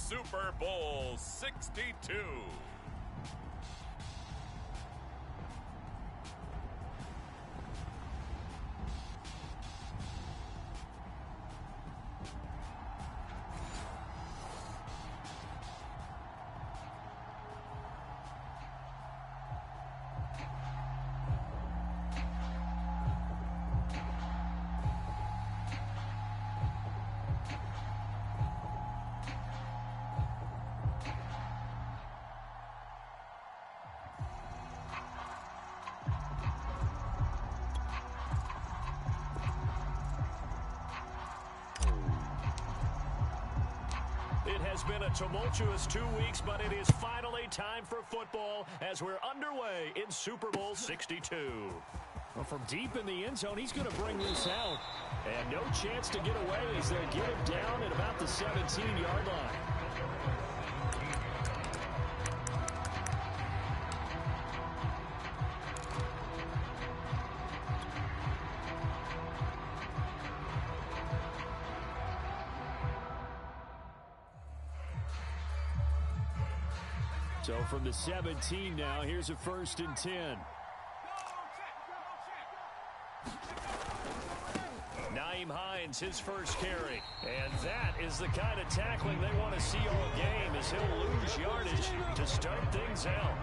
Super Bowl 62. It has been a tumultuous 2 weeks, but it is finally time for football as we're underway in Super Bowl 62. Well, from deep in the end zone, he's going to bring this out. And no chance to get away as they get him down at about the 17-yard line. So from the 17 now, here's a 1st and 10. Nyheim Hines, his first carry. And that is the kind of tackling they want to see all game as he'll lose yardage to start things out.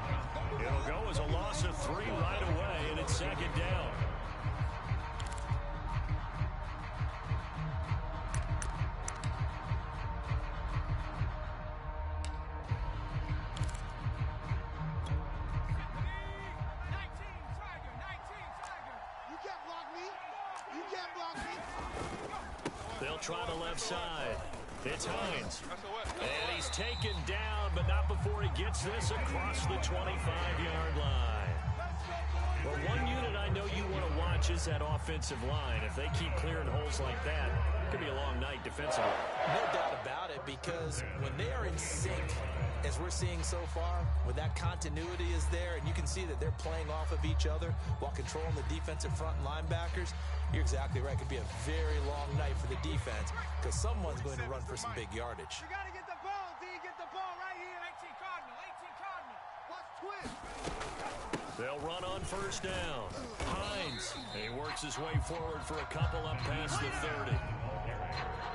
It'll go as a loss of 3 right away, and it's 2nd down. They'll try the left side. It's Hines. And he's taken down, but not before he gets this across the 25-yard line. Well, one unit I know you want to watch is that offensive line. If they keep clearing holes like that, it could be a long night defensively. No doubt about it, because when they are in sync, as we're seeing so far, when that continuity is there and you can see that they're playing off of each other while controlling the defensive front linebackers, you're exactly right. It could be a very long night for the defense because someone's going to run for some big yardage. You got to get the ball, D. Get the ball right here. 18 Cardinal. 18 Cardinal. Watch twist. They'll run on 1st down. Hines. He works his way forward for a couple up past the 30.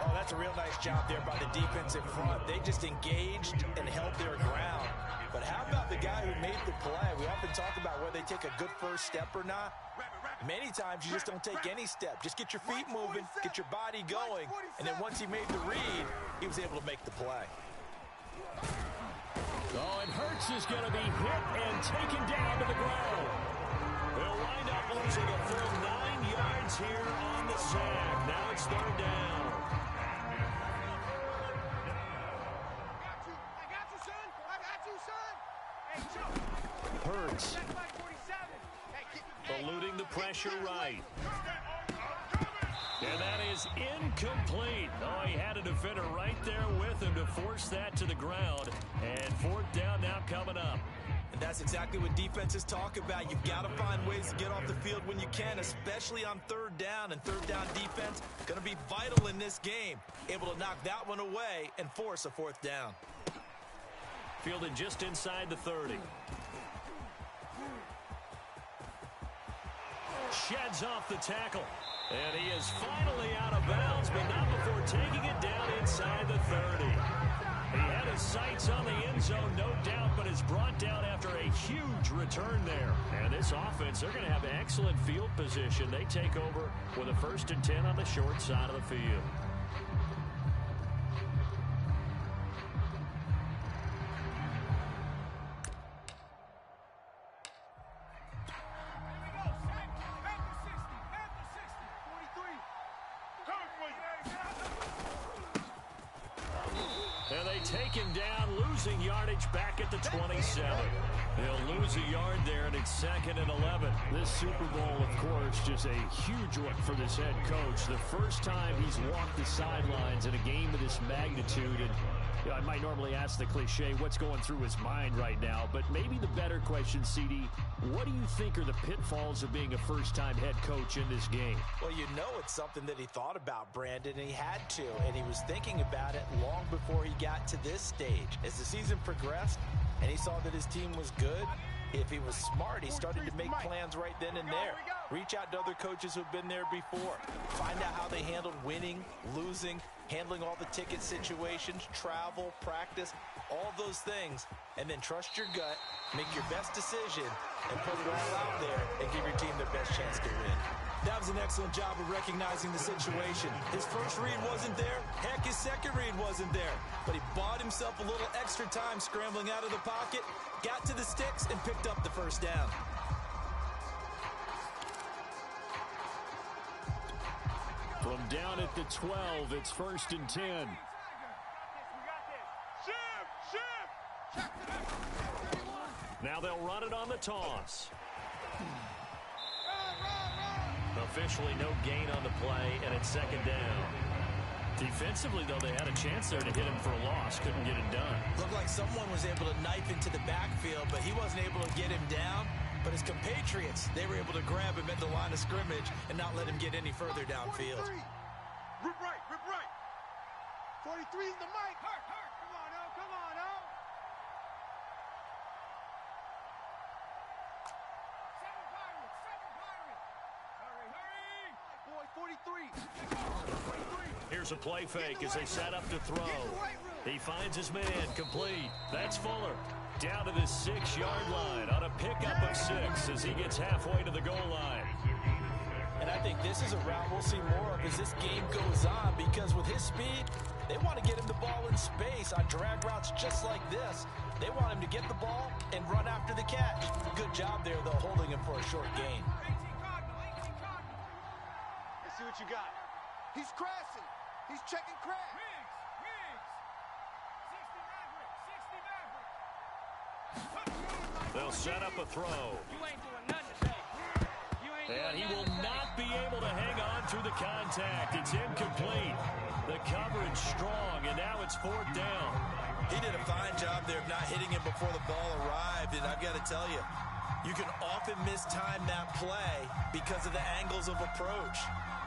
Oh, that's a real nice job there by the defensive front. They just engaged and held their ground. But how about the guy who made the play? We often talk about whether they take a good first step or not. Many times you just don't take any step. Just get your feet moving, get your body going, and then once he made the read, he was able to make the play. Oh, and Hurts is going to be hit and taken down to the ground. They'll wind up losing a full 9 yards here on the sack. Now it's 3rd down. Hurts. Eluding the pressure right. And that is incomplete. Oh, he had a defender right there with him to force that to the ground. And 4th down now coming up. And that's exactly what defenses talk about. You've got to find ways to get off the field when you can, especially on 3rd down. And 3rd down defense going to be vital in this game. Able to knock that one away and force a 4th down. Fielded just inside the 30. Sheds off the tackle. And he is finally out of bounds, but not before taking it down inside the 30. He had his sights on the end zone, no doubt, but is brought down after a huge return there. And this offense, they're going to have excellent field position. They take over with a 1st and 10 on the short side of the field. And they take him down, losing yardage back at the 27. They'll lose a yard there, and it's 2nd and 11. This Super Bowl, of course, just a huge one for this head coach. The first time he's walked the sidelines in a game of this magnitude. And you know, I might normally ask the cliche, what's going through his mind right now? But maybe the better question, CD, what do you think are the pitfalls of being a first-time head coach in this game? Well, you know it's something that he thought about, Brandon, and he had to. And he was thinking about it long before before he got to this stage. As the season progressed and he saw that his team was good, if he was smart, he started to make plans right then and there. Reach out to other coaches who've been there before. Find out how they handled winning, losing, handling all the ticket situations, travel, practice, all those things. And then trust your gut, make your best decision, and put it all out there and give your team their best chance to win. That was an excellent job of recognizing the situation. His first read wasn't there. Heck, his second read wasn't there. But he bought himself a little extra time scrambling out of the pocket, got to the sticks, and picked up the first down. From down at the 12, it's 1st and 10. Now they'll run it on the toss. Officially no gain on the play, and it's 2nd down. Defensively, though, they had a chance there to hit him for a loss. Couldn't get it done. Looked like someone was able to knife into the backfield, but he wasn't able to get him down. But his compatriots, they were able to grab him at the line of scrimmage and not let him get any further downfield. Rip right, rip right. 43 is the mic. Hurt. Come on, O. Come on, O. 7 Pirates. Hurry. Boy, 43. Here's a play fake as they set up to throw. He finds his man, complete. That's Fuller. Down to the 6-yard line on a pickup of 6 as he gets halfway to the goal line. And I think this is a route we'll see more of as this game goes on, because with his speed, they want to get him the ball in space on drag routes just like this. They want him to get the ball and run after the catch. Good job there, though, holding him for a short gain. 18 Cardinal. Let's see what you got. He's crashing. He's checking crash. Riggs. 60 Maverick. They'll set up a throw. You ain't doing nothing today. And he will not be able to hang on through the contact. It's incomplete. The coverage strong, and now it's 4th down. He did a fine job there of not hitting him before the ball arrived, and I've got to tell you, you can often mistime that play because of the angles of approach.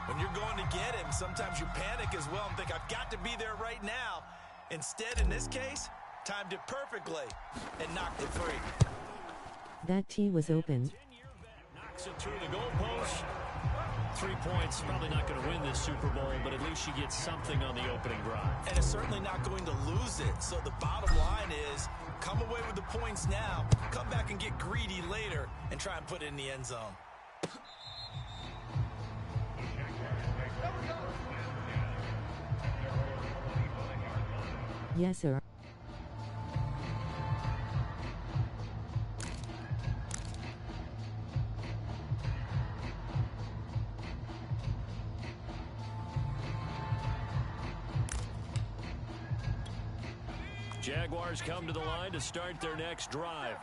When you're going to get him, sometimes you panic as well and think, I've got to be there right now. Instead, in this case, timed it perfectly and knocked it free. That tee was open. Knocks it through the goalpost. 3 points, probably not going to win this Super Bowl, but at least she gets something on the opening drive. And it's certainly not going to lose it. So the bottom line is, come away with the points now, come back and get greedy later, and try and put it in the end zone. Yes, sir. Jaguars come to the line to start their next drive.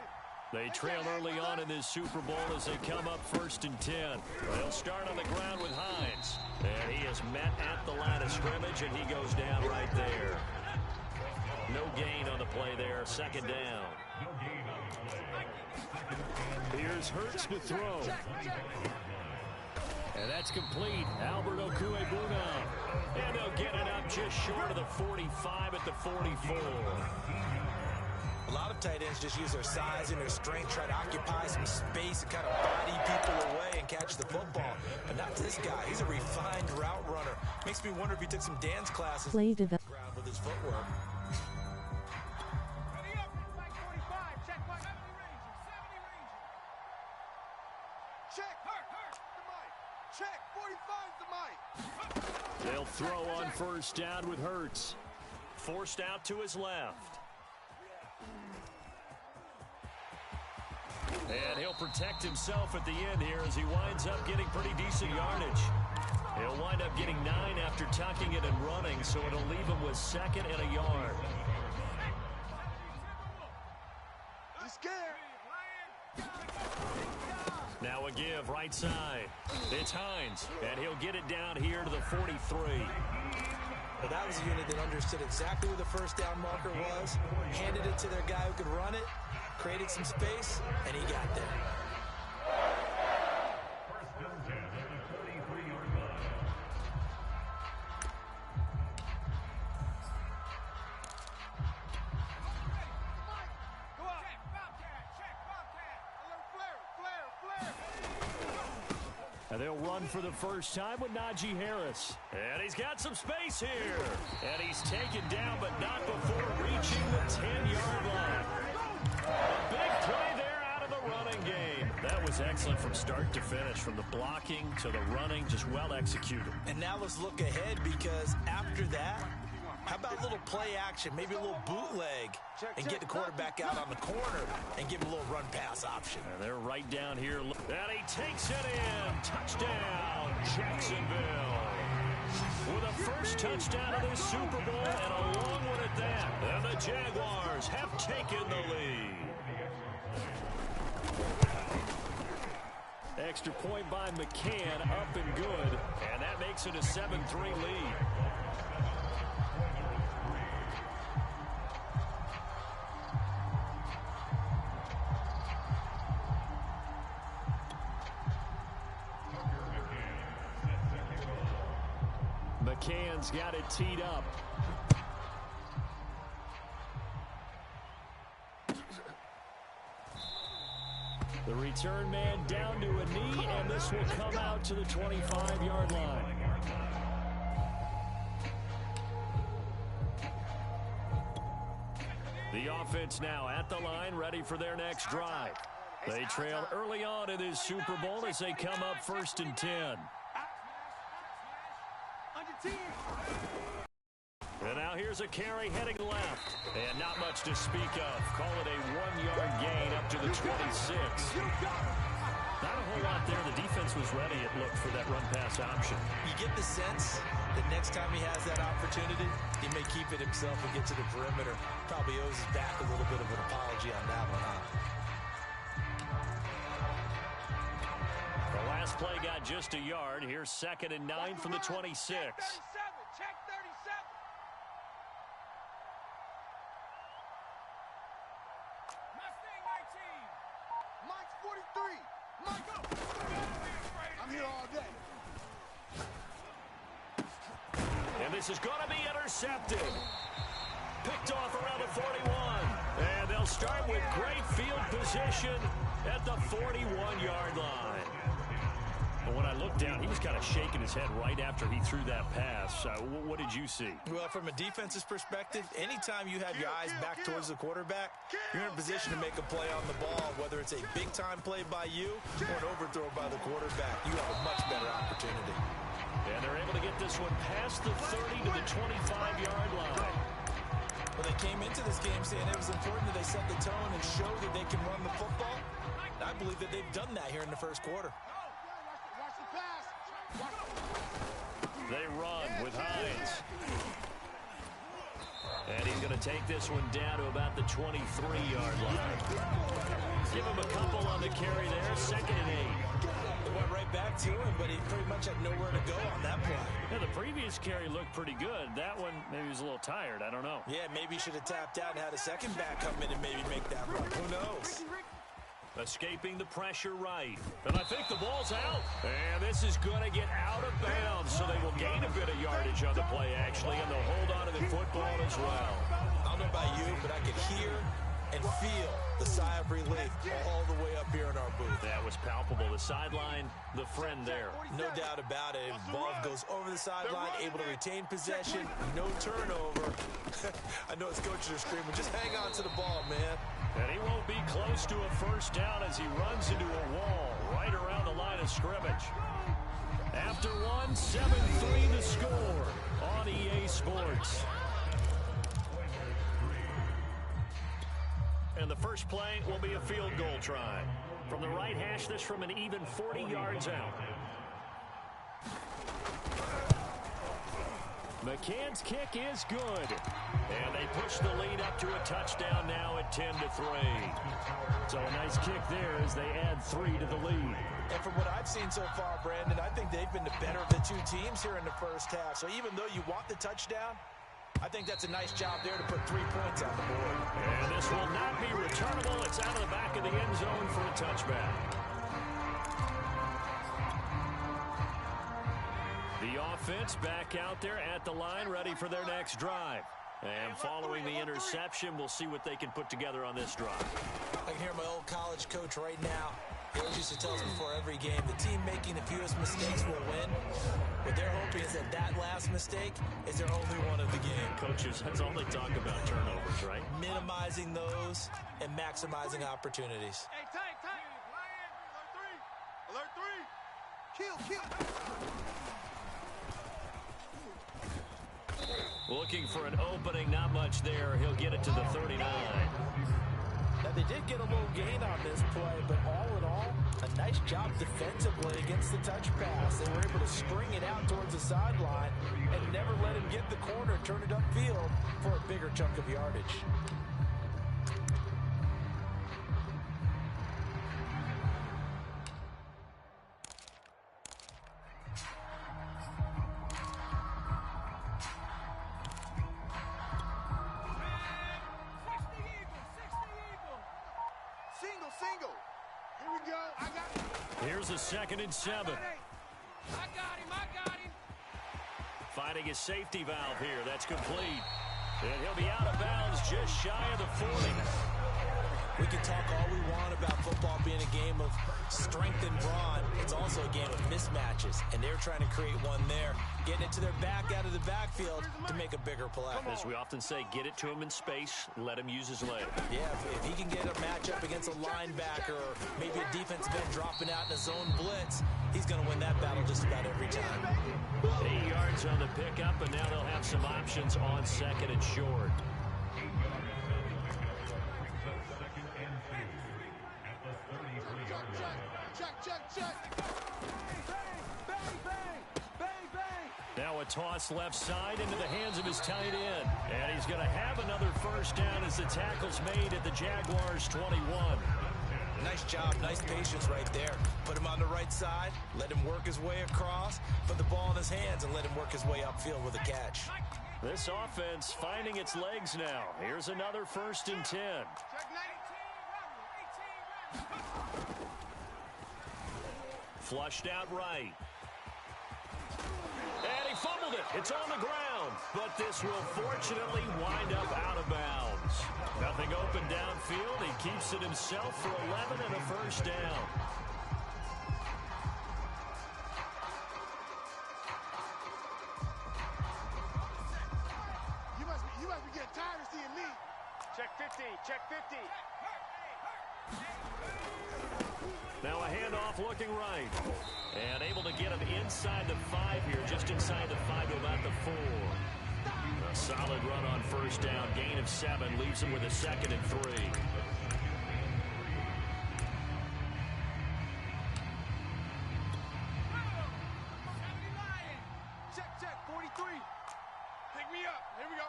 They trail early on in this Super Bowl as they come up 1st and 10. They'll start on the ground with Hines. And he is met at the line of scrimmage, and he goes down right there. No gain on the play there, 2nd down. Here's Hurts to throw. And that's complete. Albert Okwuegbunam. And they'll get it up just short of the 45 at the 44. A lot of tight ends just use their size and their strength, try to occupy some space and kind of body people away and catch the football. But not this guy. He's a refined route runner. Makes me wonder if he took some dance classes Play develop with his footwork. Ready up, flag 45. Check 70 Ranger. Check. Hurt. The mic. Check. 45's the mic. They'll throw on 1st down with Hurts. Forced out to his left. And he'll protect himself at the end here as he winds up getting pretty decent yardage. He'll wind up getting 9 after tucking it and running, so it'll leave him with 2nd and a yard. He's scared. Now a give right side. It's Hines, and he'll get it down here to the 43. Well, that was a unit that understood exactly where the 1st down marker was, handed it to their guy who could run it, created some space, and he got there. And they'll run for the first time with Najee Harris. And he's got some space here. And he's taken down, but not before reaching the 10-yard line. A big play there out of the running game. That was excellent from start to finish, from the blocking to the running, just well executed. And now let's look ahead, because after that, how about a little play action, maybe a little bootleg, and get the quarterback out on the corner and give him a little run-pass option. And they're right down here. And he takes it in. Touchdown, Jacksonville. With a first touchdown of this Super Bowl, and a long one at that. And the Jaguars have taken the lead. Extra point by McCann, up and good. And that makes it a 7-3 lead. McCann's got it teed up. The return man down to a knee, and this will come out to the 25-yard line. The offense now at the line, ready for their next drive. They trail early on in this Super Bowl as they come up 1st and 10. And now here's a carry heading left. And not much to speak of. Call it a 1-yard gain up to the 26. Not a whole lot there. The defense was ready, it looked, for that run-pass option. You get the sense that next time he has that opportunity, he may keep it himself and get to the perimeter. Probably owes his back a little bit of an apology on that one, huh? The last play got just a yard. Here's 2nd and 9 from the 26. Check 37. Mustang 19. Mike's 43. Mike up. I'm here all day. And this is going to be intercepted. Picked off around the 41. And they'll start with great field position at the 41-yard line. But when I looked down, he was kind of shaking his head right after he threw that pass. What did you see? Well, from a defense's perspective, anytime you have your eyes back towards the quarterback, you're in a position to make a play on the ball, whether it's a big-time play by you or an overthrow by the quarterback. You have a much better opportunity. And they're able to get this one past the 30 to the 25-yard line. Well, they came into this game saying it was important that they set the tone and show that they can run the football. I believe that they've done that here in the first quarter. They run with Hines. And he's going to take this one down to about the 23-yard line. Give him a couple on the carry there. 2nd and 8. They went right back to him, but he pretty much had nowhere to go on that play. Yeah, the previous carry looked pretty good. That one, maybe he was a little tired. I don't know. Yeah, maybe he should have tapped out and had a second back come in and maybe make that run. Who knows? Escaping the pressure right. And I think the ball's out. And this is going to get out of bounds, so they will gain a bit of yardage on the play, actually, and they'll hold on to the football as well. I don't know about you, but I could hear and feel the sigh of relief all the way up here in our booth. That was palpable. The sideline, the friend there. No doubt about it. Ball goes over the sideline, able to retain possession, no turnover. I know his coaches are screaming, just hang on to the ball, man. And he won't be close to a first down as he runs into a wall right around the line of scrimmage. After one, 7-3 the score on EA Sports. And the first play will be a field goal try. From the right hash, this from an even 40 yards out. McCann's kick is good. And they push the lead up to a touchdown now at 10-3. So a nice kick there as they add 3 to the lead. And from what I've seen so far, Brandon, I think they've been the better of the two teams here in the first half. So even though you want the touchdown, I think that's a nice job there to put 3 points on the board. And this will not be returnable. It's out of the back of the end zone for a touchback. The offense back out there at the line, ready for their next drive. And following the interception, we'll see what they can put together on this drive. I can hear my old college coach right now. Coach used to tell us before every game, the team making the fewest mistakes will win. What they're hoping is that last mistake is their only one of the game. Coaches, that's all they talk about, turnovers, right? Minimizing those and maximizing opportunities. Hey, tank. Alert three. Kill. Looking for an opening, not much there. He'll get it to the 39. Now, they did get a little gain on this play, but all in all, a nice job defensively against the touch pass. They were able to string it out towards the sideline and never let him get the corner and turn it upfield for a bigger chunk of yardage. Single. Here we go. I got him. Here's a 2nd and 7. I got him. Finding a safety valve here. That's complete. And he'll be out of bounds just shy of the 40. We can talk all we want about football being a game of strength and brawn. It's also a game of mismatches, and they're trying to create one there, getting it to their back out of the backfield to make a bigger play. As we often say, get it to him in space, let him use his leg. Yeah, if he can get a matchup against a linebacker or maybe a defensive end dropping out in a zone blitz, he's going to win that battle just about every time. 8 yards on the pickup, and now they'll have some options on 2nd and short. Check. Bang. Now a toss left side into the hands of his tight end. And he's going to have another first down as the tackle's made at the Jaguars' 21. Nice job, nice patience right there. Put him on the right side, let him work his way across, put the ball in his hands, and let him work his way upfield with a catch. This offense finding its legs now. Here's another 1st and 10. Flushed out right. And he fumbled it. It's on the ground. But this will fortunately wind up out of bounds. Nothing open downfield. He keeps it himself for 11 and a first down. You must be getting tired of seeing me. Check 50. Now a handoff looking right. And able to get him inside the 5 here, just inside the 5 to about the 4. A solid run on first down. Gain of 7 leaves him with a 2nd and 3. Check, 43. Pick me up. Here we go.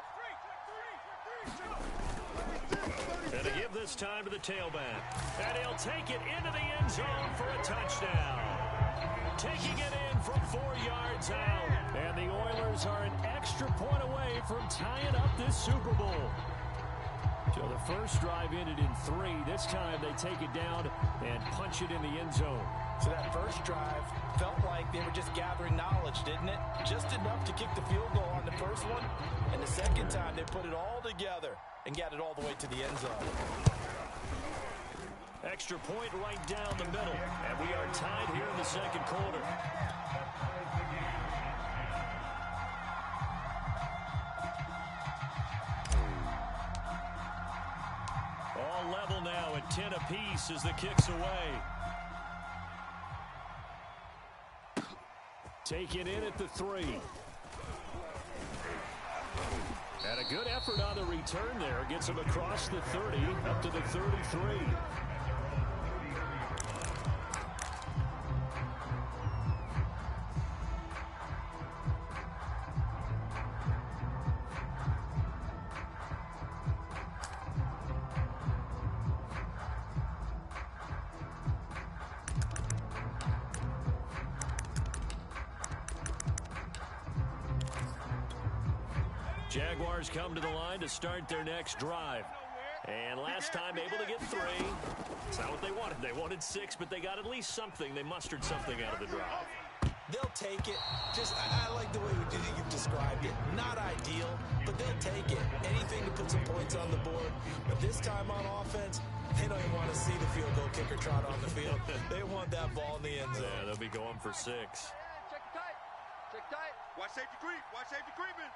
And to give this time to the tailback. And he'll take it into the end zone for a touchdown. Taking it in from 4 yards out. And the Oilers are an extra point away from tying up this Super Bowl. So the first drive ended in 3. This time they take it down and punch it in the end zone. So that first drive felt like they were just gathering knowledge, didn't it? Just enough to kick the field goal on the first one. And the second time they put it all together and got it all the way to the end zone. Extra point right down the middle. And we are tied here in the second quarter. All level now at 10 apiece as the kick's away. Taken in at the 3. And a good effort on the return there. Gets him across the 30 up to the 33. Jaguars come to the line to start their next drive. And last time able to get 3. It's not what they wanted. They wanted 6, but they got at least something. They mustered something out of the drive. They'll take it. I like the way you've described it. Not ideal, but they'll take it. Anything to put some points on the board. But this time on offense, they don't even want to see the field goal kicker trot on the field. They want that ball in the end zone. Yeah, they'll be going for 6. Check tight. Check tight. Watch safety creep. Watch safety creeping.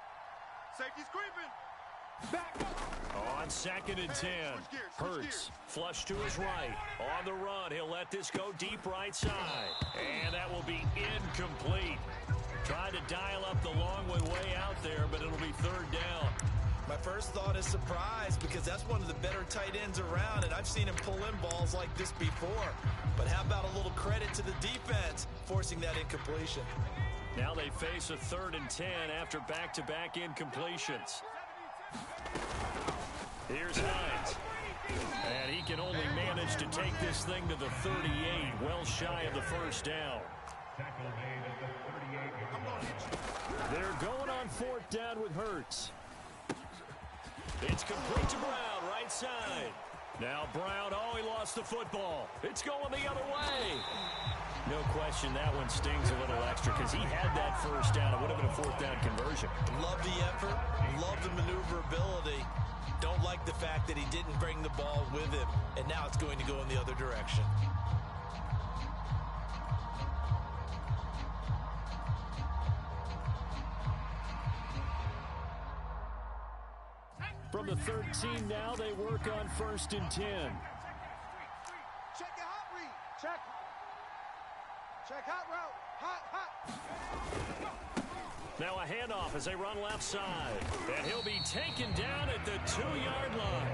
Safety's creeping. Back. On 2nd and 10. Hurts, flush to his right. On the run, he'll let this go deep right side. And that will be incomplete. Tried to dial up the long way out there, but it'll be 3rd down. My first thought is surprise, because that's one of the better tight ends around, and I've seen him pull in balls like this before. But how about a little credit to the defense forcing that incompletion? Now they face a 3rd and 10 after back-to-back incompletions. Here's Hines. And he can only manage to take this thing to the 38, well shy of the 1st down. They're going on 4th down with Hurts. It's complete to Brown, right side. Now Brown, he lost the football. It's going the other way. No question that one stings a little extra because he had that 1st down. It would have been a 4th down conversion. Love the effort. Love the maneuverability. Don't like the fact that he didn't bring the ball with him. And now it's going to go in the other direction. From the 13 now, they work on 1st and 10. Check your hot read. Check. Check hot route. Hot. Now a handoff as they run left side. And he'll be taken down at the 2-yard line.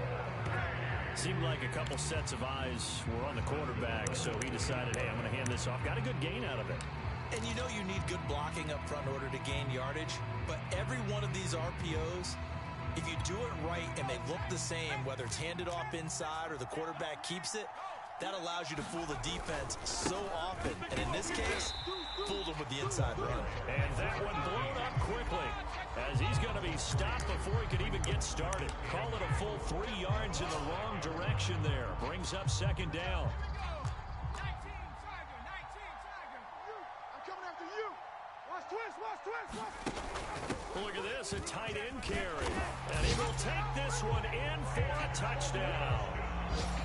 Seemed like a couple sets of eyes were on the quarterback, so he decided, hey, I'm going to hand this off. Got a good gain out of it. And you know you need good blocking up front in order to gain yardage. But every one of these RPOs, if you do it right and they look the same, whether it's handed off inside or the quarterback keeps it, that allows you to fool the defense so often. And in this case, fooled them with the inside run. And that one blown up quickly as he's going to be stopped before he could even get started. Call it a full 3 yards in the wrong direction there. Brings up 2nd down. I'm coming after you. Watch twist. Look at this, a tight end carry. And he will take this one in for a touchdown.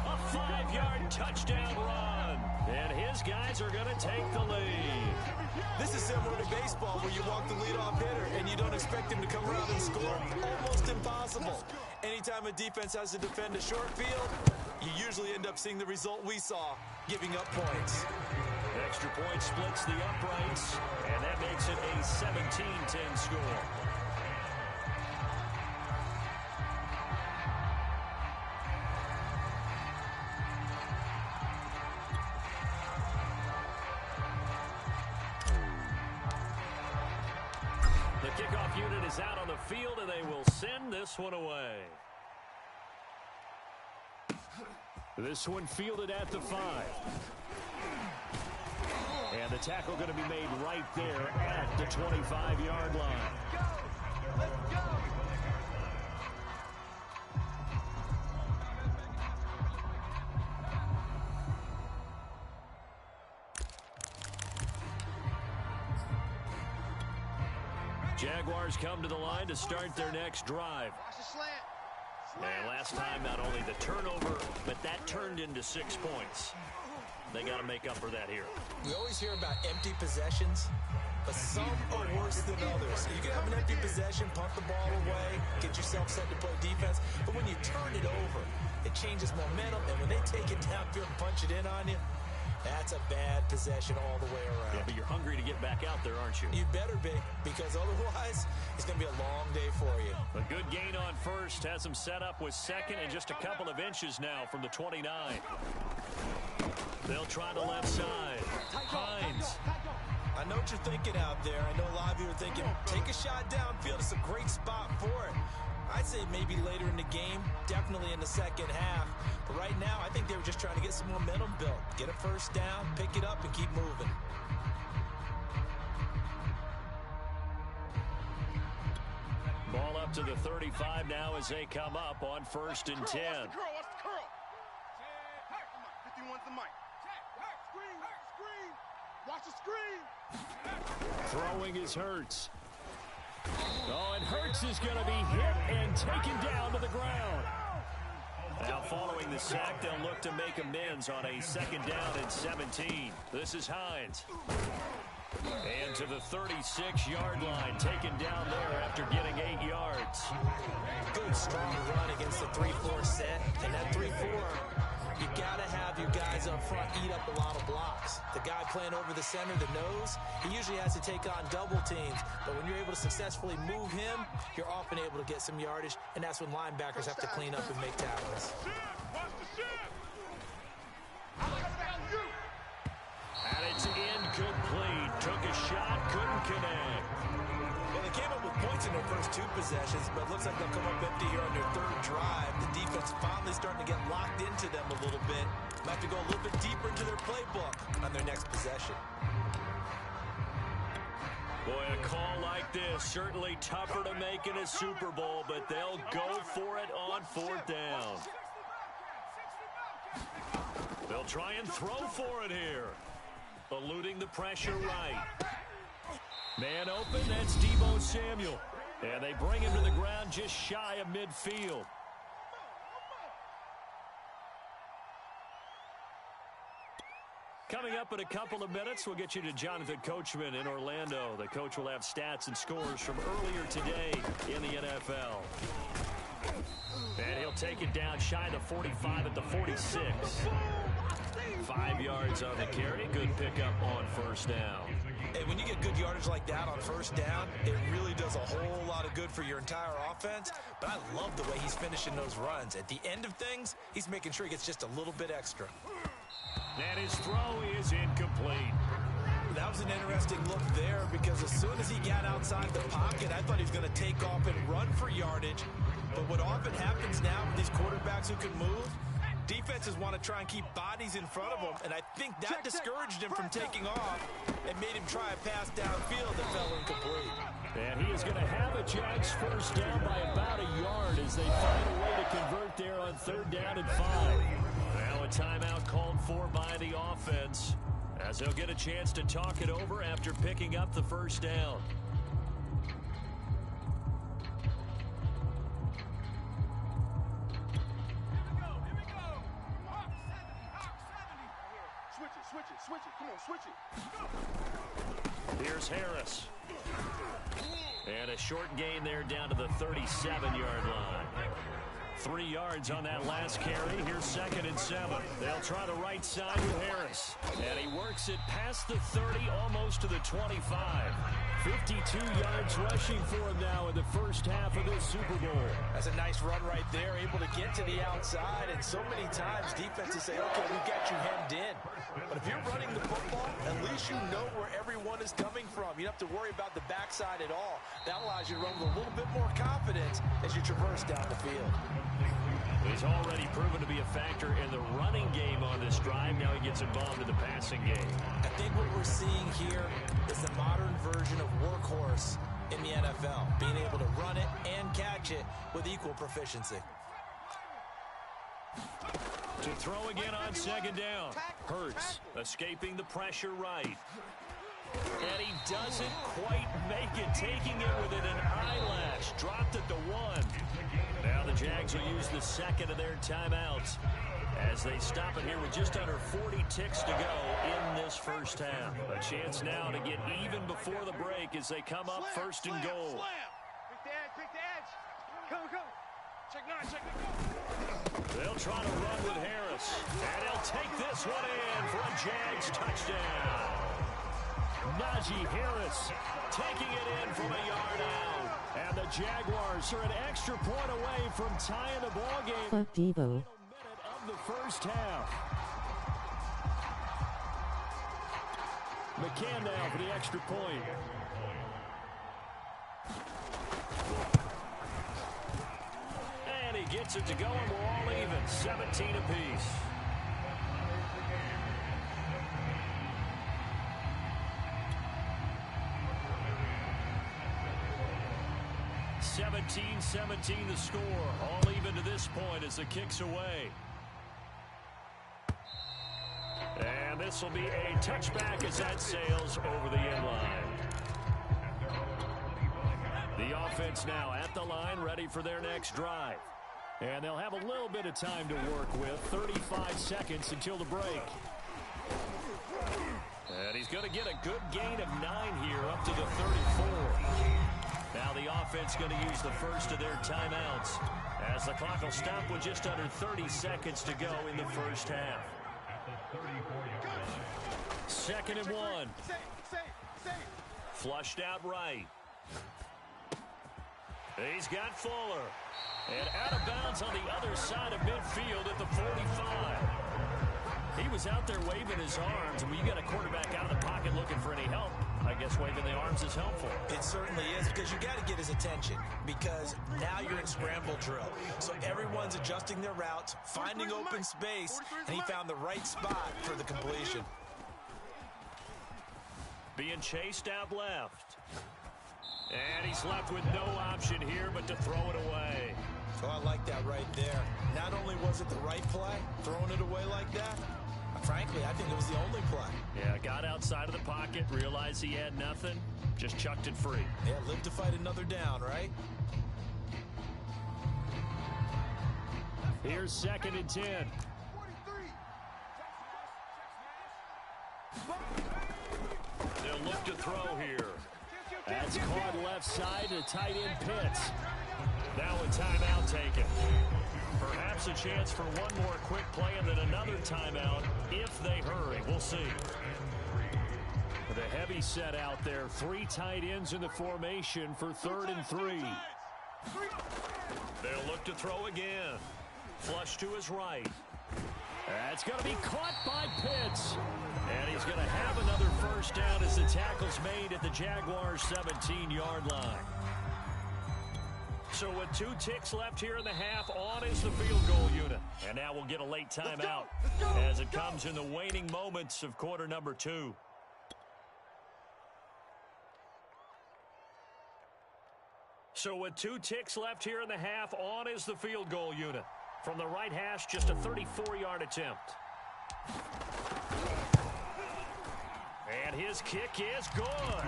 A 5-yard touchdown run. And his guys are going to take the lead. This is similar to baseball where you walk the leadoff hitter and you don't expect him to come around and score. Almost impossible. Anytime a defense has to defend a short field, you usually end up seeing the result we saw, giving up points. Extra point splits the uprights, and that makes it a 17-10 score. The kickoff unit is out on the field, and they will send this one away. This one fielded at the 5. And the tackle going to be made right there at the 25-yard line. Let's go. Jaguars come to the line to start their next drive. Watch the slant. And last time, not only the turnover, but that turned into 6 points. They got to make up for that here. We always hear about empty possessions, but some are worse than others. You can have an empty possession, punt the ball away, get yourself set to play defense, but when you turn it over, it changes momentum, and when they take it downfield and punch it in on you, that's a bad possession all the way around. Yeah, but you're hungry to get back out there, aren't you? You better be, because otherwise, it's going to be a long day for you. A good gain on 1st, has them set up with 2nd and just a couple of inches now from the 29. They'll try the left side. Hines. I know what you're thinking out there. I know a lot of you are thinking, take a shot downfield. It's a great spot for it. I'd say maybe later in the game, definitely in the second half. But right now, I think they were just trying to get some momentum built. Get a 1st down, pick it up, and keep moving. Ball up to the 35 now as they come up on 1st and 10. Watch the curl. 51's the mic. Screen. Watch the screen. Throwing is Hurts. Oh, and Hurts is going to be hit and taken down to the ground. Now following the sack, they'll look to make amends on a 2nd down and 17. This is Hines. And to the 36-yard line, taken down there after getting 8 yards. Good, strong run against the 3-4 set. And that 3-4, you got to have your guys up front eat up a lot of blocks. The guy playing over the center, the nose, he usually has to take on double teams. But when you're able to successfully move him, you're often able to get some yardage, and that's when linebackers have to clean up and make tackles. And it's incomplete. Took a shot, couldn't connect. Well, they came up with points in their first 2 possessions, but it looks like they'll come up empty here on their 3rd drive. The defense finally starting to get locked into them a little bit. Might have to go a little bit deeper into their playbook on their next possession. Boy, a call like this, certainly tougher to make in a Super Bowl, but they'll go for it on 4th down. They'll try and throw for it here. Eluding the pressure right. Man open, that's Deebo Samuel. And they bring him to the ground just shy of midfield. Coming up in a couple of minutes, we'll get you to Jonathan Coachman in Orlando. The coach will have stats and scores from earlier today in the NFL. And he'll take it down shy of the 45 at the 46. 5 yards on the carry. Good pickup on 1st down. Hey, when you get good yardage like that on 1st down, it really does a whole lot of good for your entire offense. But I love the way he's finishing those runs. At the end of things, he's making sure he gets just a little bit extra. And his throw is incomplete. That was an interesting look there because as soon as he got outside the pocket, I thought he was going to take off and run for yardage. But what often happens now with these quarterbacks who can move, defenses want to try and keep bodies in front of them, and I think that discouraged him from taking off and made him try a pass downfield that fell incomplete. And he is going to have a Jags 1st down by about a yard as they find a way to convert there on 3rd down and 5. Now a timeout called for by the offense as they'll get a chance to talk it over after picking up the 1st down. Switch it. Come on, switch it. Here's Harris. And a short gain there down to the 37-yard line. 3 yards on that last carry. Here's 2nd and 7. They'll try the right side with Harris. And he works it past the 30, almost to the 25. 52 yards rushing for him now in the 1st half of this Super Bowl. That's a nice run right there, able to get to the outside. And so many times defenses say, okay, we got you hemmed in. But if you're running the football, at least you know where everyone is coming from. You don't have to worry about the backside at all. That allows you to run with a little bit more confidence as you traverse down the field. He's already proven to be a factor in the running game on this drive. Now he gets involved in the passing game. I think what we're seeing here is the modern version of workhorse in the NFL, being able to run it and catch it with equal proficiency. To throw again on 2nd down. Hurts escaping the pressure right. And he doesn't quite make it, taking it within an eyelash. Dropped at the 1. Now the Jags will use the 2nd of their timeouts as they stop it here with just under 40 ticks to go in this 1st half. A chance now to get even before the break as they come up 1st and goal. Pick the edge. Go. Check 9, go. They'll try to run with Harris. And he'll take this one in for a Jags touchdown. Najee Harris taking it in from a yard out. And the Jaguars are an extra point away from tying the ball game. Fuck Deebo. Minute of the 1st half. McCann now for the extra point. And he gets it to go, and we're all even. 17 apiece. (17-17) the score. All even to this point as the kick's away. And this will be a touchback as that sails over the end line. The offense now at the line, ready for their next drive. And they'll have a little bit of time to work with, 35 seconds until the break. And he's going to get a good gain of 9 here up to the 34. Now the offense going to use the first of their timeouts as the clock will stop with just under 30 seconds to go in the first half. 2nd and 1. Flushed out right. He's got Fuller. And out of bounds on the other side of midfield at the 45. He was out there waving his arms, and when you got a quarterback out of the pocket looking for any help, I guess waving the arms is helpful. It certainly is, because you got to get his attention, because now you're in scramble drill. So everyone's adjusting their routes, finding open space, and he found the right spot for the completion. Being chased out left. And he's left with no option here but to throw it away. Oh, I like that right there. Not only was it the right play, throwing it away like that, frankly, I think it was the only play. Yeah, got outside of the pocket, realized he had nothing, just chucked it free. Yeah, live to fight another down, right? Here's 2nd and 10. They'll look to throw here. That's caught left side to tight end Pitts. Now a timeout taken. Perhaps a chance for one more quick play and then another timeout if they hurry. We'll see. With a heavy set out there, 3 tight ends in the formation for 3rd and 3. They'll look to throw again. Flush to his right. That's going to be caught by Pitts. And he's going to have another first down as the tackle's made at the Jaguars' 17-yard line. So with 2 ticks left here in the half, on is the field goal unit. And now we'll get a late timeout as it comes in the waning moments of quarter number 2. So with 2 ticks left here in the half, on is the field goal unit. From the right hash, just a 34-yard attempt. And his kick is good.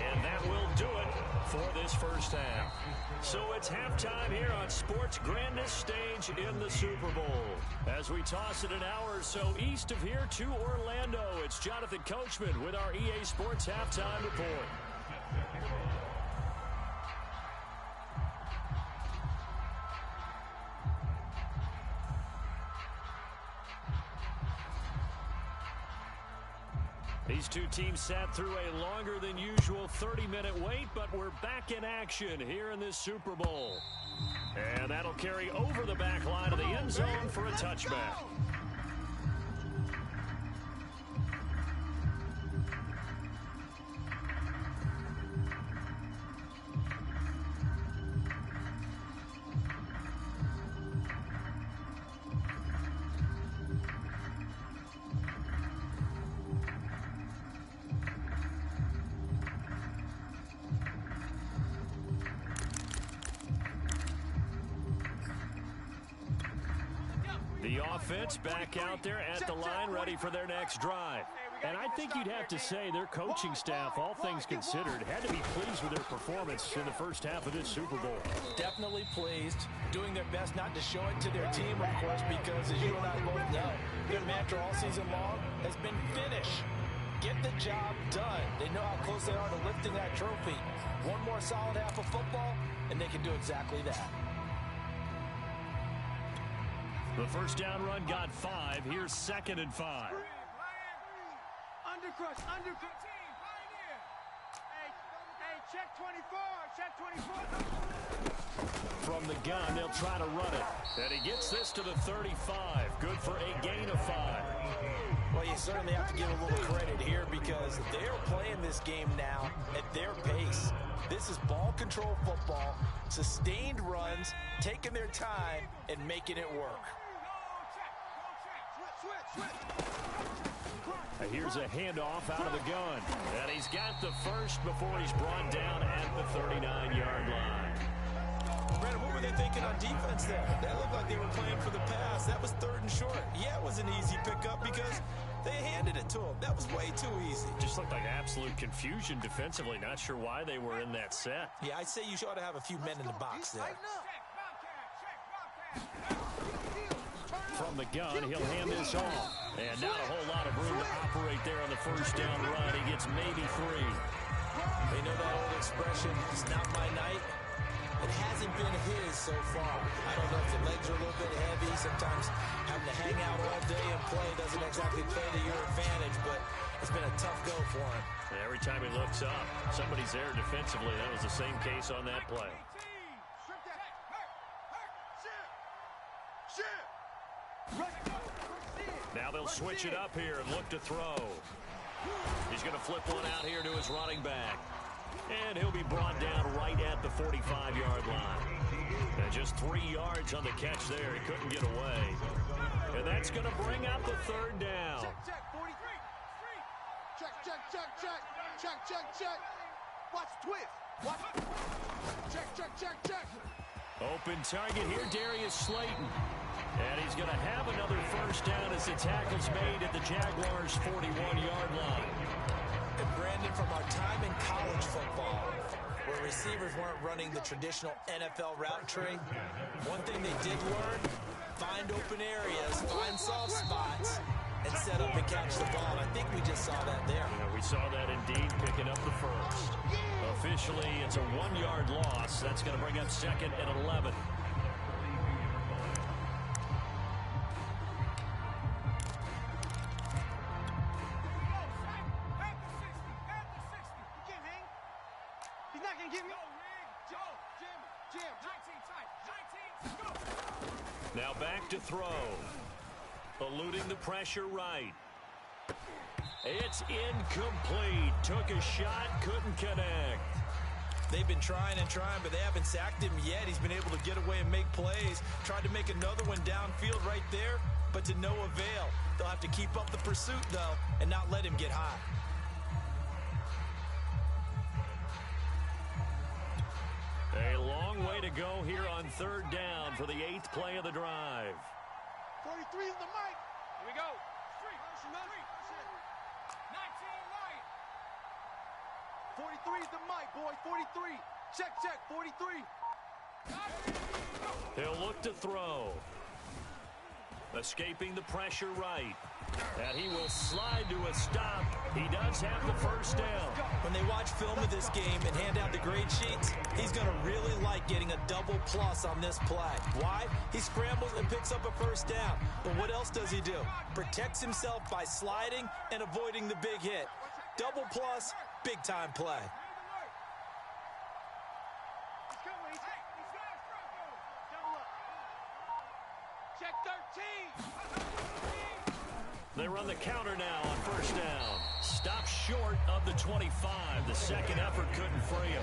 And that will do it for this first half. So it's halftime here on sports' grandest stage in the Super Bowl. As we toss it an hour or so east of here to Orlando, it's Jonathan Coachman with our EA Sports Halftime Report. These two teams sat through a longer than usual 30-minute wait, but we're back in action here in this Super Bowl. And that'll carry over the back line of the end zone for a touchback. The offense back out there at the line, ready for their next drive. And I think you'd have to say their coaching staff, all things considered, had to be pleased with their performance in the first half of this Super Bowl. Definitely pleased, doing their best not to show it to their team, of course, because as you and I both know, their mantra all season long has been finish. Get the job done. They know how close they are to lifting that trophy. One more solid half of football, and they can do exactly that. The first down run got 5. Here's 2nd and 5. Undercrush, undercrush. Hey, check 24, check 24. From the gun, they'll try to run it. And he gets this to the 35. Good for a gain of 5. Well, you certainly have to give a little credit here because they're playing this game now at their pace. This is ball control football, sustained runs, taking their time, and making it work. Here's a handoff out of the gun. And he's got the first before he's brought down at the 39-yard line. Brandon, what were they thinking on defense there? That looked like they were playing for the pass. That was 3rd and short. Yeah, it was an easy pickup because They handed it to him. That was way too easy. Just looked like absolute confusion defensively. Not sure why they were in that set. Yeah, I'd say you ought to have a few men in the box there. From the gun, he'll hand this off. And not a whole lot of room to operate there on the first down run. He gets maybe 3. They know that old expression, it's not my night. It hasn't been his so far. I don't know if the legs are a little bit heavy. Sometimes having to hang out all day and play doesn't exactly play to your advantage, but it's been a tough go for him. And every time he looks up, somebody's there defensively. That was the same case on that play. Now they'll switch it up here and look to throw. He's going to flip one out here to his running back. And he'll be brought down right at the 45-yard line. And just 3 yards on the catch there. He couldn't get away. And that's going to bring up the third down. Check, 43. Check. Watch twist. Watch. Check. Open target here, Darius Slayton. And he's going to have another first down as the tackle's made at the Jaguars' 41-yard line. And Brandon, from our time in college football, where receivers weren't running the traditional NFL route tree, one thing they did learn, find open areas, find soft spots, and set up and catch the ball. I think we just saw that there. Yeah, we saw that indeed, picking up the first. Officially, it's a 1-yard loss. That's going to bring up 2nd and 11. Now back to throw. Eluding the pressure right. It's incomplete. Took a shot, couldn't connect. They've been trying, but they haven't sacked him yet. He's been able to get away and make plays. Tried to make another one downfield right there, but to no avail. They'll have to keep up the pursuit, though, and not let him get hot. A long way to go here on 3rd down for the 8th play of the drive. 43 is the mic. Here we go. 43 is the mic, boys. 43. Check, 43. He'll look to throw. Escaping the pressure right. And he will slide to a stop. He does have the first down. When they watch film of this game and hand out the grade sheets, he's going to really like getting a double plus on this play. Why? He scrambles and picks up a first down. But what else does he do? Protects himself by sliding and avoiding the big hit. Double plus, big time play. Check 13. They run the counter now on first down. Stop short of the 25. The second effort couldn't free him.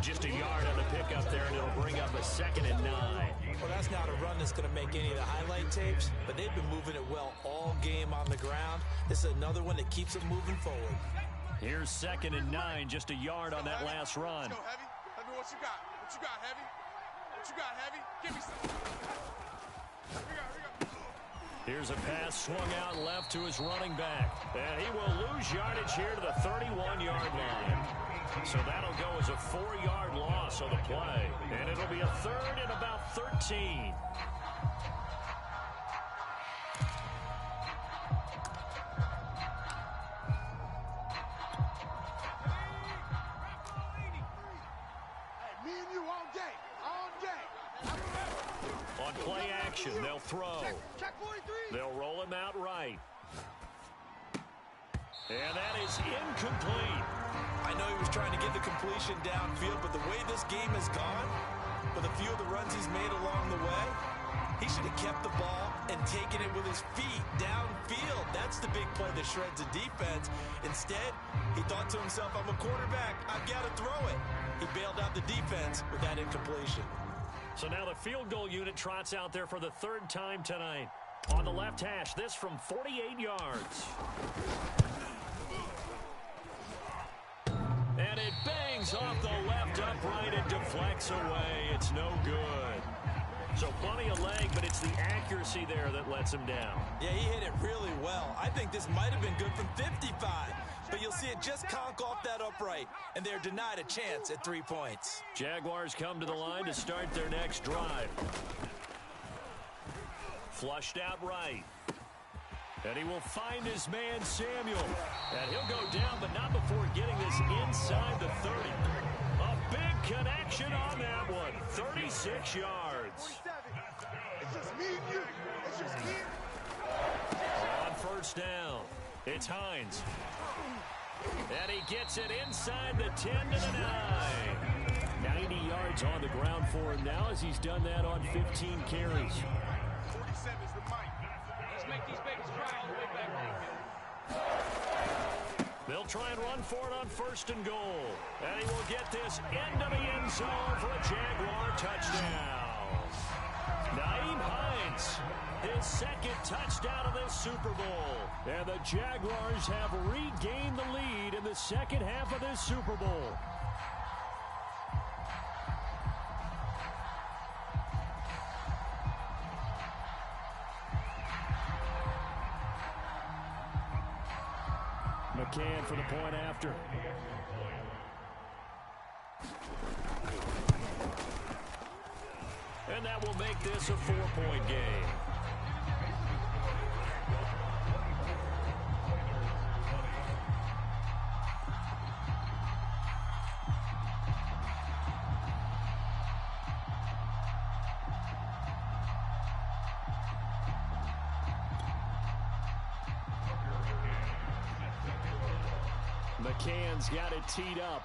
Just a yard on the pickup there, and it'll bring up a 2nd and 9. Well, that's not a run that's going to make any of the highlight tapes, but they've been moving it well all game on the ground. This is another one that keeps them moving forward. Here's 2nd and 9, just a yard on that last run. Let's go, Heavy. Heavy, what you got? What you got, Heavy? What you got, Heavy? Give me some. Here we go. Here's a pass swung out left to his running back. And he will lose yardage here to the 31-yard line. So that'll go as a 4-yard loss on the play. And it'll be a 3rd and about 13. Hey, me and you all day. On play action, they'll throw. Check 43. They'll roll him out right. And that is incomplete. I know he was trying to get the completion downfield, but the way this game has gone, with a few of the runs he's made along the way, he should have kept the ball and taken it with his feet downfield. That's the big play that shreds the defense. Instead, he thought to himself, I'm a quarterback, I've got to throw it. He bailed out the defense with that incompletion. So now the field goal unit trots out there for the 3rd time tonight. On the left hash, this from 48 yards. And it bangs off the left upright and deflects away. It's no good. So plenty of leg, but it's the accuracy there that lets him down. Yeah, he hit it really well. I think this might have been good from 55. But you'll see it just conk off that upright, and they're denied a chance at 3 points. Jaguars come to the line to start their next drive. Flushed out right. And he will find his man, Samuel. And he'll go down, but not before getting this inside the 30. A big connection on that one. 36 yards. It's just me and you. It's just me. On first down, it's Hines. And he gets it inside the 10 to the 9. 90 yards on the ground for him now as he's done that on 15 carries. 47's the mic. Let's make these babies cry all the way back. They'll try and run for it on first and goal. And he will get this into the end zone for a Jaguar touchdown. Nyheim Hines, his second touchdown of this Super Bowl. And the Jaguars have regained the lead in the second half of this Super Bowl. McCann for the point after. And that will make this a 4-point game. McCann's got it teed up.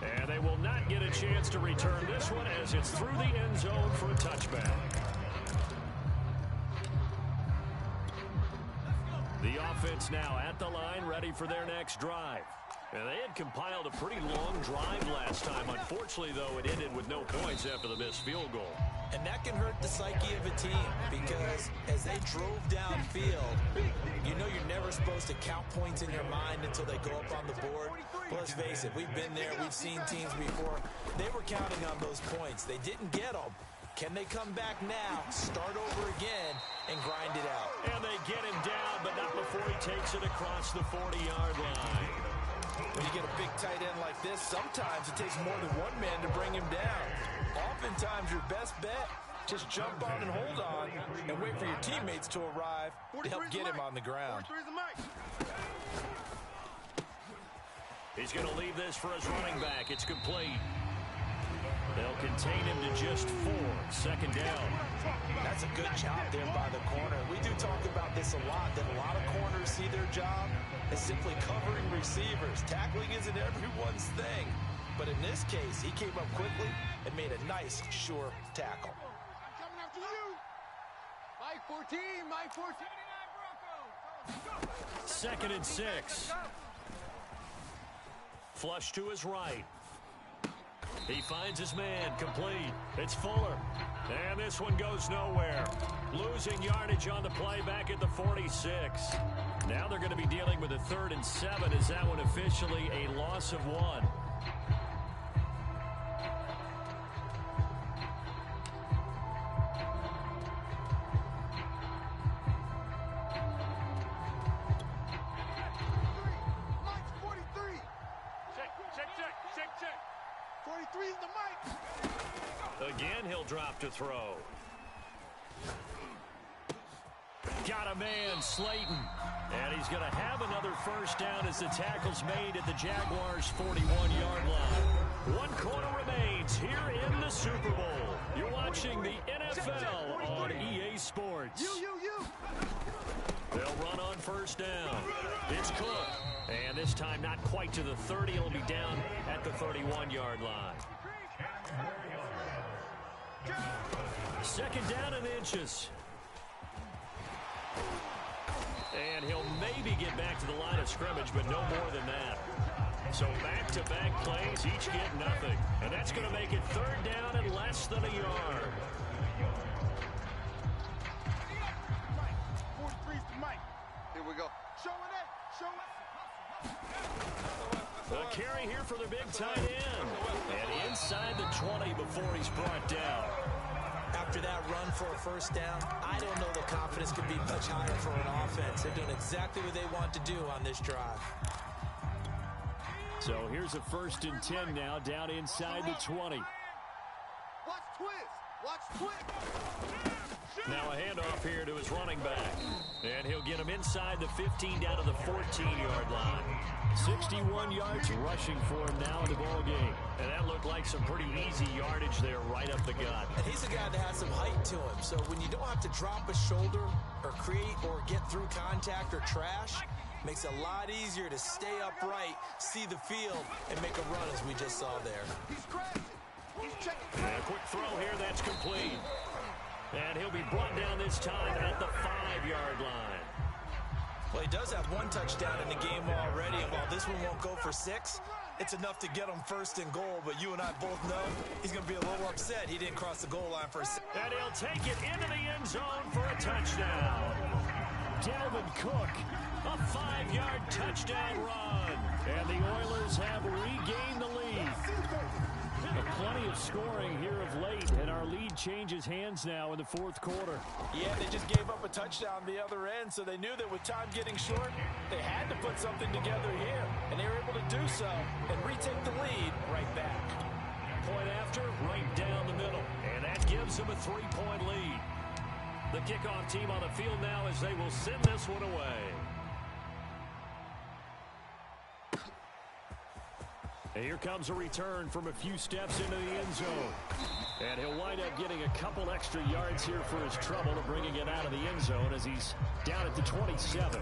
And they will not get a chance to return this one as it's through the end zone for a touchback. The offense now at the line, ready for their next drive. And they had compiled a pretty long drive last time. Unfortunately, though, it ended with no points after the missed field goal. And that can hurt the psyche of a team because as they drove downfield, you know you're never supposed to count points in your mind until they go up on the board. But let's face it, we've been there, we've seen teams before. They were counting on those points. They didn't get them. Can they come back now, start over again, and grind it out? And they get him down, but not before he takes it across the 40-yard line. When you get a big tight end like this, sometimes it takes more than one man to bring him down. Oftentimes, your best bet, just jump on and hold on and wait for your teammates to arrive to help get him on the ground. He's going to leave this for his running back. It's complete. They'll contain him to just 4. Second down. That's a good job there by the corner. We do talk about this a lot, that a lot of corners see their job as simply covering receivers. Tackling isn't everyone's thing. But in this case, he came up quickly and made a nice, sure tackle. I'm coming after you. My 14, my 14. Second and 6. Flush to his right. He finds his man, complete. It's Fuller. And this one goes nowhere. Losing yardage on the play back at the 46. Now they're going to be dealing with a 3rd and 7. Is that one officially a loss of 1? Again, he'll drop to throw. Got a man, Slayton. And he's going to have another first down as the tackle's made at the Jaguars' 41-yard line. 1 quarter remains here in the Super Bowl. You're watching the NFL on EA Sports. They'll run on first down. It's Cook. And this time not quite to the 30. It'll be down at the 31-yard line. Second down in inches. And he'll maybe get back to the line of scrimmage, but no more than that. So back-to-back plays, each get nothing. And that's going to make it 3rd down and less than a yard. 43's the mic. Here we go. Showing it. Show it. A carry here for the big tight end. And he ends before he's brought down. After that run for a first down, I don't know the confidence could be much higher for an offense. They're doing exactly what they want to do on this drive. So here's a 1st and 10 now, down inside the 20. Watch twist. Watch twist. Now a handoff here to his running back. And he'll get him inside the 15 down to the 14-yard line. 61 yards rushing for him now in the ball game. And that looked like some pretty easy yardage there right up the gut. And he's a guy that has some height to him. So when you don't have to drop a shoulder or create or get through contact or trash, makes it a lot easier to stay upright, see the field, and make a run as we just saw there. He's crashing. He's checking. And a quick throw here, that's complete. And he'll be brought down this time at the 5-yard line. Well, he does have one touchdown in the game already, and while this one won't go for 6, it's enough to get him 1st and goal. But you and I both know he's going to be a little upset he didn't cross the goal line for a 6. And he'll take it into the end zone for a touchdown. Dalvin Cook, a 5-yard touchdown run. And the Oilers have regained the lead. Plenty of scoring here of late, and our lead changes hands now in the 4th quarter. Yeah, they just gave up a touchdown the other end, so they knew that with time getting short, they had to put something together here, and they were able to do so and retake the lead right back. Point after, right down the middle, and that gives them a 3-point lead. The kickoff team on the field now as they will send this one away. And here comes a return from a few steps into the end zone. And he'll wind up getting a couple extra yards here for his trouble to bringing it out of the end zone as he's down at the 27.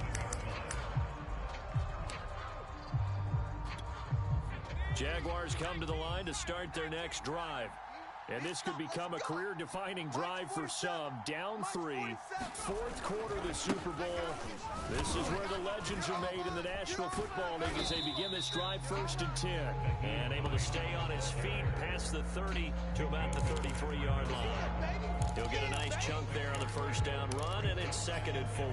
Jaguars come to the line to start their next drive. And this could become a career-defining drive for some. Down 3, 4th quarter of the Super Bowl. This is where the legends are made in the National Football League as they begin this drive 1st and 10. And able to stay on his feet past the 30 to about the 33-yard line. He'll get a nice chunk there on the 1st down run, and it's 2nd and 4.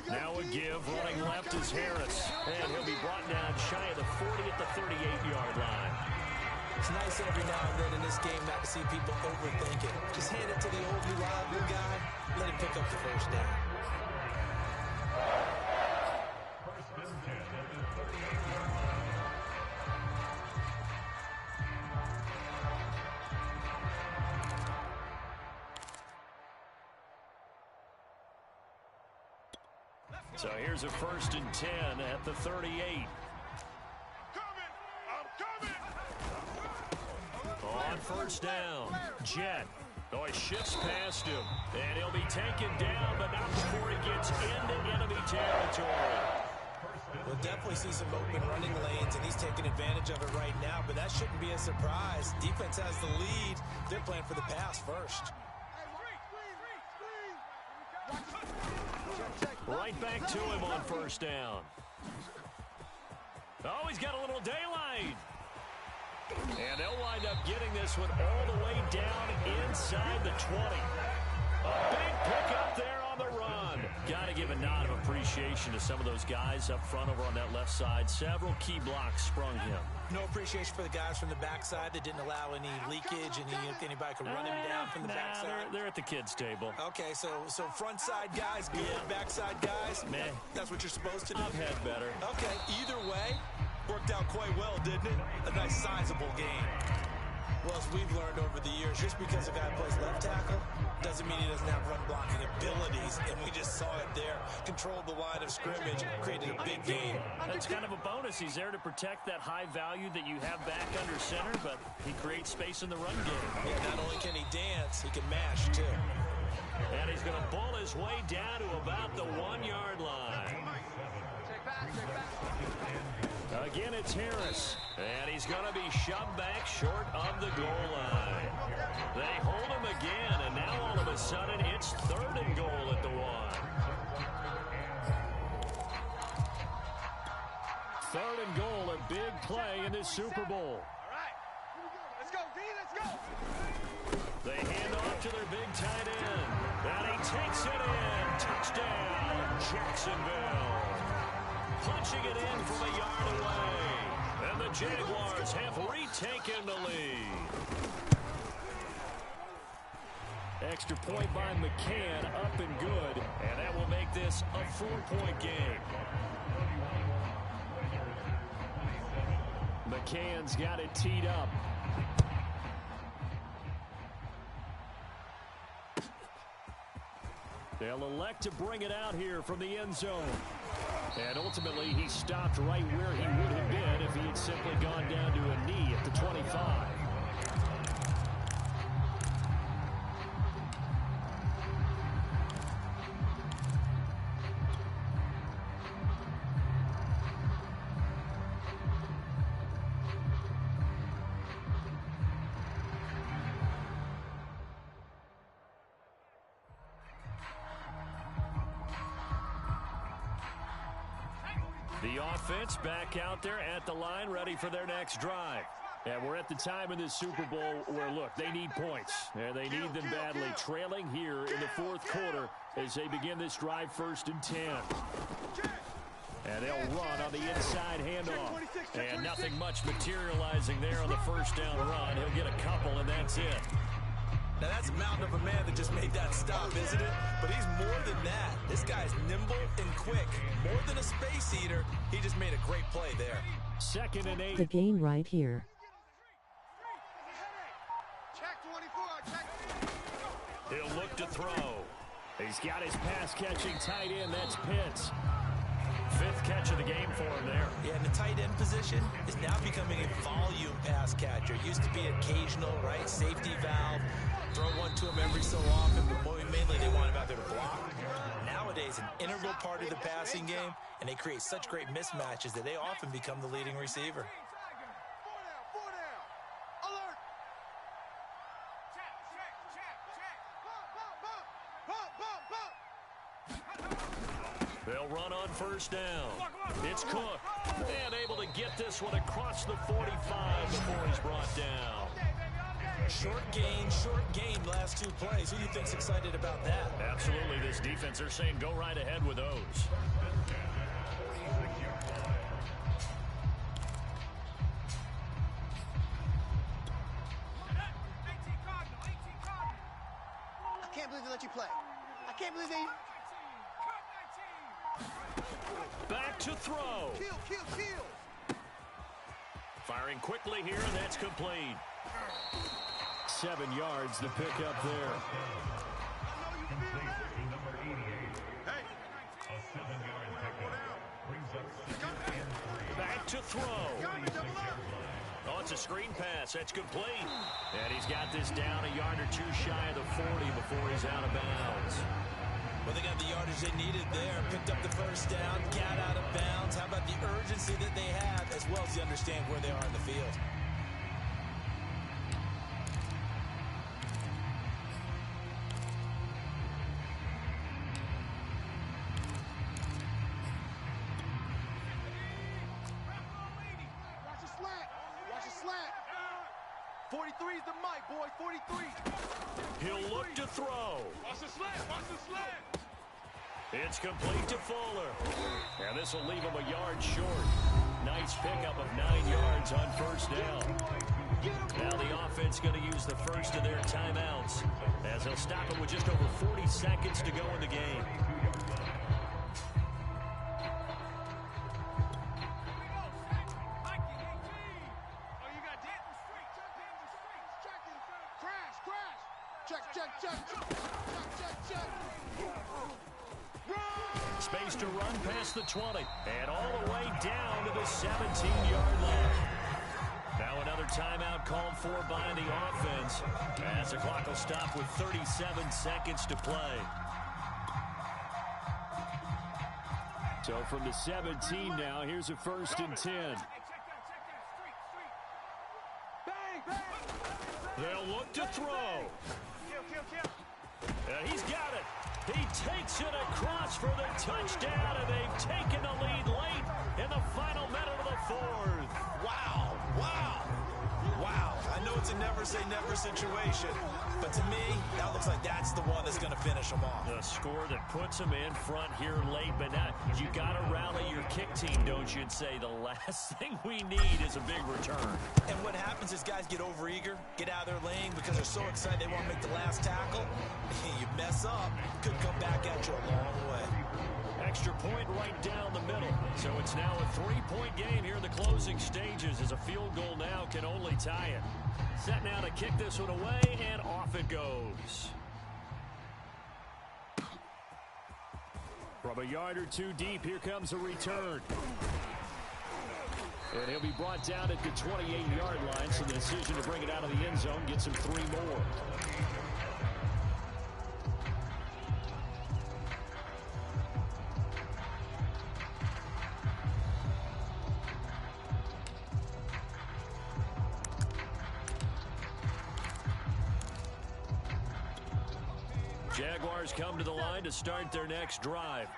Now a give, running left is Harris. And he'll be brought down shy of the 40 at the 38-yard line. It's nice every now and then in this game not to see people overthink it. Just hand it to the old reliable guy, let him pick up the 1st down. So here's a 1st and 10 at the 38. On 1st down, Jet. Oh, he shifts past him, and he'll be taken down, but not before he gets into enemy territory. We'll definitely see some open running lanes, and he's taking advantage of it right now, but that shouldn't be a surprise. Defense has the lead. They're playing for the pass first. Right back to him on 1st down. Oh, he's got a little daylight. And they'll wind up getting this one all the way down inside the 20. A big pickup there on the run. Got to give a nod of appreciation to some of those guys up front over on that left side. Several key blocks sprung him. No appreciation for the guys from the backside that didn't allow any leakage, and anybody could run him down from the backside. They're at the kids' table. Okay, so front side guys, good. Backside guys, man, that's what you're supposed to do. I've had better. Okay, either way, worked out quite well, didn't it? A nice sizable game. Well, as we've learned over the years, just because a guy plays left tackle doesn't mean he doesn't have run blocking abilities, and we just saw it there. Controlled the line of scrimmage, created a big game. That's kind of a bonus. He's there to protect that high value that you have back under center, but he creates space in the run game. Yeah, not only can he dance, he can mash, too. And he's going to bull his way down to about the 1-yard line. Again, it's Harris. And he's going to be shoved back short of the goal line. They hold him again, and now all of a sudden it's 3rd and goal at the 1. 3rd and goal, a big play in this Super Bowl. All right. Let's go, D. Let's go. They hand off to their big tight end. And he takes it in. Touchdown, Jacksonville. Punching it in from a yard away. And the Jaguars have retaken the lead. Extra point by McCann, up and good. And that will make this a 4-point game. McCann's got it teed up. They'll elect to bring it out here from the end zone. And ultimately, he stopped right where he would have been if he had simply gone down to a knee at the 25. The offense back out there at the line, ready for their next drive. And we're at the time in this Super Bowl where, look, they need points. And they need them badly, trailing here in the fourth quarter as they begin this drive 1st and 10. And they'll run on the inside handoff. And nothing much materializing there on the first down run. He'll get a couple, and that's it. Now, that's a mountain of a man that just made that stop, isn't it? But he's more than that. This guy's nimble and quick. More than a space eater, he just made a great play there. 2nd and 8. The gain right here. Check 24. Check. He'll look to throw. He's got his pass-catching tight end. That's Pitts. 5th catch of the game for him there. Yeah, and the tight end position is now becoming a volume pass catcher. Used to be occasional, right? Safety valve. Throw one to him every so often, but mainly they want him out there to block. Nowadays, an integral part of the passing game, and they create such great mismatches that they often become the leading receiver. 4 down. Alert. Check. Bump. They'll run on 1st down. It's Cook. And able to get this one across the 45 before he's brought down. Short gain last 2 plays. Who do you think's excited about that? Absolutely. This defense, they're saying go right ahead with those. I can't believe they let you play. I can't believe they... Back to throw. Kill. Firing quickly here, and that's complete. 7 yards to pick up there. Back to throw. Oh, it's a screen pass. That's complete. And he's got this down a yard or 2 shy of the 40 before he's out of bounds. Well, they got the yardage they needed there. Picked up the 1st down, got out of bounds. How about the urgency that they have, as well as they understand where they are in the field? Watch the slant. 43 is the mic, boy. 43. He'll look to throw. Watch the slant. It's complete to Fuller. And this will leave him a yard short. Nice pickup of 9 yards on 1st down. Now the offense going to use the first of their timeouts, as they'll stop it with just over 40 seconds to go in the game. Space to run past the 20 and all the way down to the 17-yard line. Now another timeout called for by the offense, as the clock will stop with 37 seconds to play. So from the 17 now, here's a 1st and 10. They'll look to throw. He's got it. He takes it across for the touchdown, and they've taken the lead late in the final minute of the 4th. Wow. Wow, I know it's a never-say-never situation, but to me, that looks like that's the one that's going to finish them off. The score that puts them in front here late, but now you got to rally your kick team, don't you, and say the last thing we need is a big return. And what happens is guys get overeager, get out of their lane because they're so excited they want to make the last tackle. You mess up, could come back at you a long way. Extra point right down the middle. So it's now a 3-point game here in the closing stages as a field goal now can only tie it. Set now to kick this one away, and off it goes. From a yard or two deep, here comes a return. And he'll be brought down at the 28-yard line, so the decision to bring it out of the end zone gets him 3 more. Jaguars come to the line to start their next drive.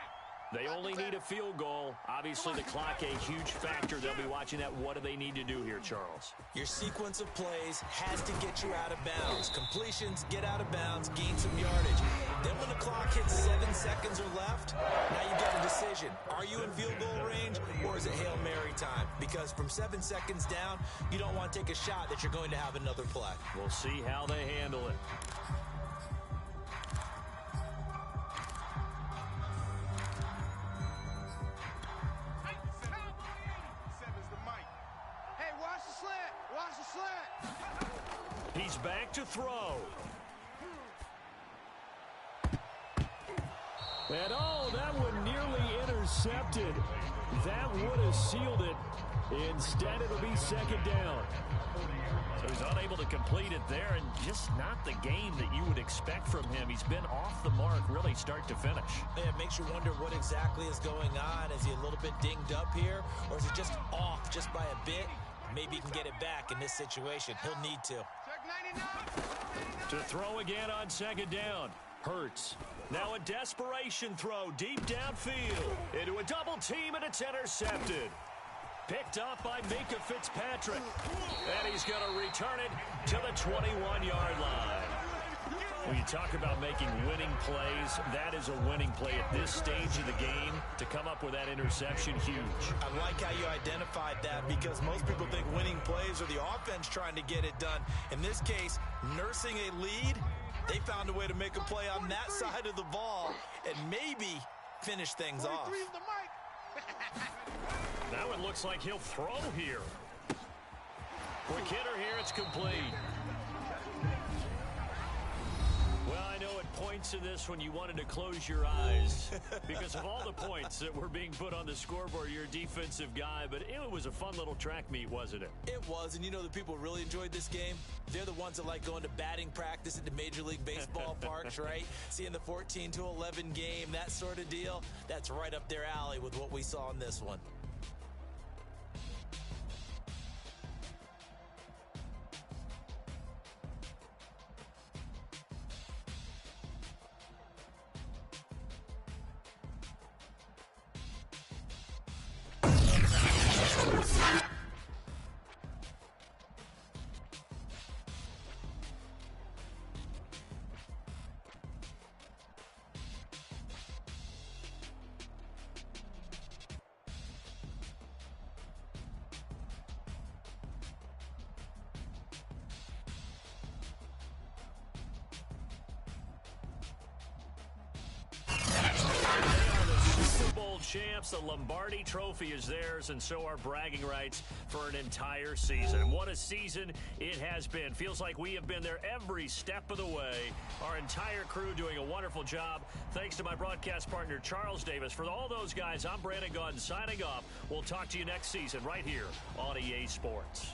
They only need a field goal. Obviously, the clock a huge factor. They'll be watching that. What do they need to do here, Charles? Your sequence of plays has to get you out of bounds. Completions, get out of bounds, gain some yardage. Then when the clock hits 7 seconds or left, now you got a decision. Are you in field goal range, or is it Hail Mary time? Because from 7 seconds down, you don't want to take a shot that you're going to have another play. We'll see how they handle it. He's back to throw. And oh, that one nearly intercepted. That would have sealed it. Instead, it'll be second down. So he's unable to complete it there, and just not the game that you would expect from him. He's been off the mark really start to finish. Yeah, it makes you wonder what exactly is going on. Is he a little bit dinged up here, or is it just off just by a bit? Maybe he can get it back in this situation. He'll need to. To throw again on second down. Hurts. Now a desperation throw deep downfield. Into a double team, and it's intercepted. Picked up by Minka Fitzpatrick. And he's going to return it to the 21-yard line. When you talk about making winning plays, that is a winning play at this stage of the game. To come up with that interception, huge. I like how you identified that, because most people think winning plays are the offense trying to get it done. In this case, nursing a lead, they found a way to make a play on that side of the ball and maybe finish things off. Now it looks like he'll throw here. Quick hitter here, it's complete. Well, I know at points in this when you wanted to close your eyes because of all the points that were being put on the scoreboard. You're a defensive guy, but it was a fun little track meet, wasn't it? It was, and you know the people who really enjoyed this game? They're the ones that like going to batting practice at the Major League Baseball parks, right? Seeing the 14-11 game, that sort of deal, that's right up their alley with what we saw in this one. Champs, the Lombardi Trophy is theirs, and so are bragging rights for an entire season. What a season it has been. Feels like we have been there every step of the way. Our entire crew doing a wonderful job. Thanks to my broadcast partner, Charles Davis. For all those guys, I'm Brandon Gaudin signing off. We'll talk to you next season right here on EA Sports.